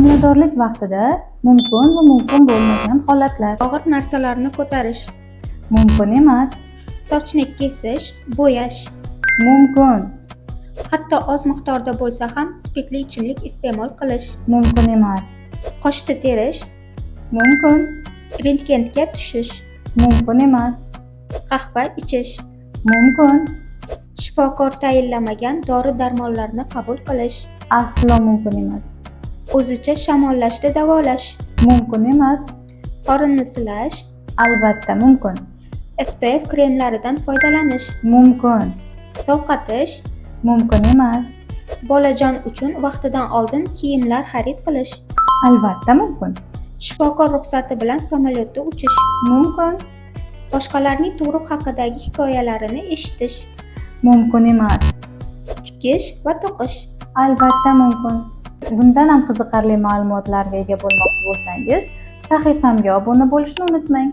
Homiladorlik vaqtida mumkin va mumkin bo'lmagan holatlar. Og'ir narsalarni ko'tarish, Mumkin emas. sochni kesish, bo'yash, Mumkin. hatto oz miqdorda bo'lsa ham spirtli ichimlik iste'mol qilish, Mumkin emas. qoshni terish, Mumkin. rentgenga tushish, Mumkin emas. qahva ichish, Mumkin. shifokor tayinlamagan dori-darmonlarni qabul qilish, Aslo mumkin emas. o'zicha shamollashda davolash, Mumkin emas. qorinni silash, Albatta mumkin. SPF kremlaridan foydalanish, Mumkin. sovqatish, Mumkin emas. bolajon uchun vaqtidan oldin kiyimlar xarid qilish, Albatta mumkin. shifokor ruxsati bilan samolyotda uchish, Mumkin. boshqalarning tug'ruq haqidagi hikoyalarini eshitish, Mumkin emas. tikish va to'qish. Albatta mumkin. Bundan ham qiziqarli ma'lumotlarga ega bo'lmoqchi bo'lsangiz, sahifamga obuna bo'lishni unutmang.